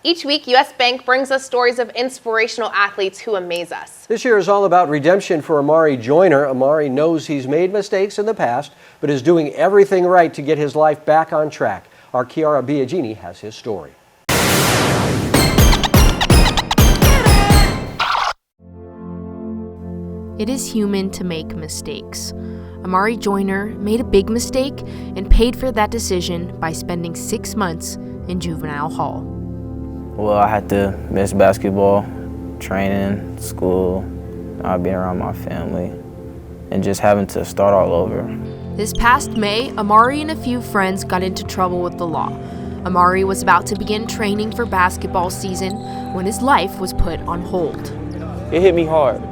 Each week, U.S. Bank brings us stories of inspirational athletes who amaze us. This year is all about redemption for Amari Joyner. Amari knows he's made mistakes in the past, but is doing everything right to get his life back on track. Our Chiara Biagini has his story. It is human to make mistakes. Amari Joyner made a big mistake and paid for that decision by spending 6 months in juvenile hall. Well, I had to miss basketball, training, school, not being around my family, and just having to start all over. This past May, Amari and a few friends got into trouble with the law. Amari was about to begin training for basketball season when his life was put on hold. It hit me hard,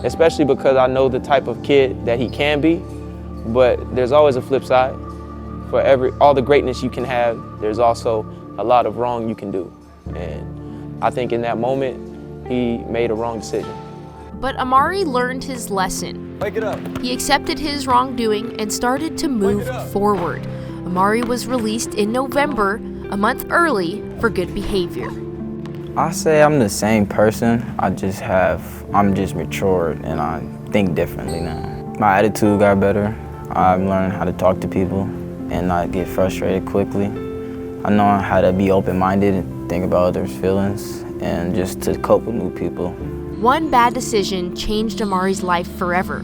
especially because I know the type of kid that he can be, but there's always a flip side. For all the greatness you can have, there's also a lot of wrong you can do. And I think in that moment, he made a wrong decision. But Amari learned his lesson. Wake it up. He accepted his wrongdoing and started to move forward. Amari was released in November, a month early, for good behavior. I say I'm the same person. I'm just matured and I think differently now. My attitude got better. I'm learning how to talk to people and not get frustrated quickly. I know how to be open-minded and think about others' feelings and just to cope with new people. One bad decision changed Amari's life forever,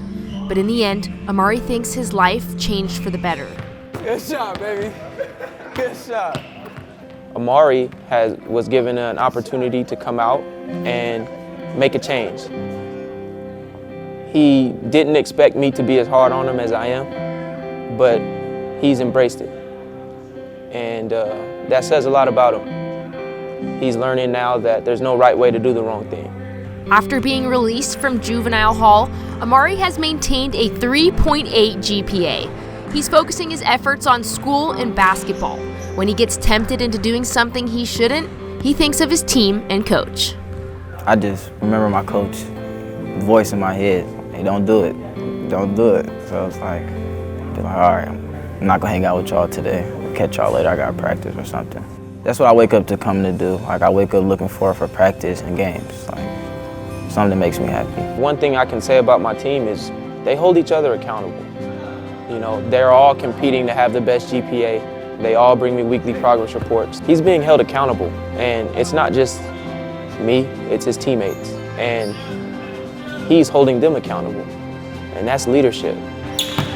but in the end, Amari thinks his life changed for the better. Good shot, baby. Good shot. Amari was given an opportunity to come out and make a change. He didn't expect me to be as hard on him as I am, but he's embraced it. And that says a lot about him. He's learning now that there's no right way to do the wrong thing. After being released from juvenile hall, Amari has maintained a 3.8 GPA. He's focusing his efforts on school and basketball. When he gets tempted into doing something he shouldn't, he thinks of his team and coach. I just remember my coach voice in my head, hey, don't do it, don't do it. So it's like, all right, I'm not gonna hang out with y'all today. We'll catch y'all later, I got practice or something. That's what I wake up to come to do. Like I wake up looking for practice and games. Like something that makes me happy. One thing I can say about my team is they hold each other accountable. You know, they're all competing to have the best GPA. They all bring me weekly progress reports. He's being held accountable, and it's not just me, it's his teammates. And he's holding them accountable, and that's leadership.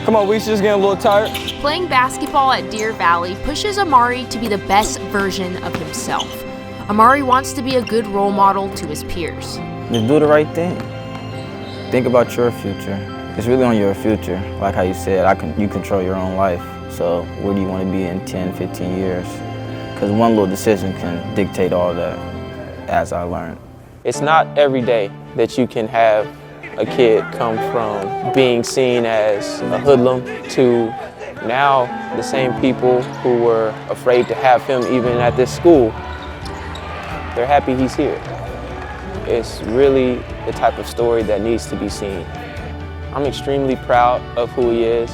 Come on, we just getting a little tired. Playing basketball at Deer Valley pushes Amari to be the best version of himself. Amari wants to be a good role model to his peers. Just do the right thing. Think about your future. It's really on your future. Like how you said, you control your own life. So where do you want to be in 10, 15 years? Because one little decision can dictate all that, as I learned. It's not every day that you can have a kid come from being seen as a hoodlum to now the same people who were afraid to have him even at this school, they're happy he's here. It's really the type of story that needs to be seen. I'm extremely proud of who he is.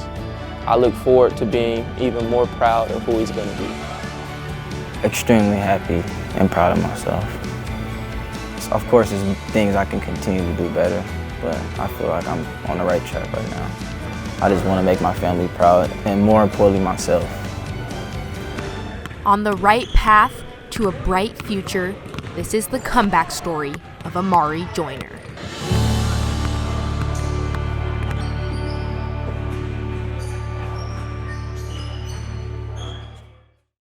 I look forward to being even more proud of who he's going to be. Extremely happy and proud of myself. So of course, there's things I can continue to do better, but I feel like I'm on the right track right now. I just want to make my family proud and more importantly, myself. On the right path to a bright future, this is the comeback story of Amari Joyner.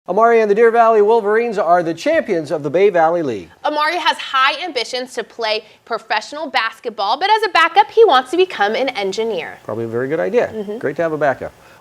Amari and the Deer Valley Wolverines are the champions of the Bay Valley League. Amari has high ambitions to play professional basketball, but as a backup, he wants to become an engineer. Probably a very good idea. Great to have a backup.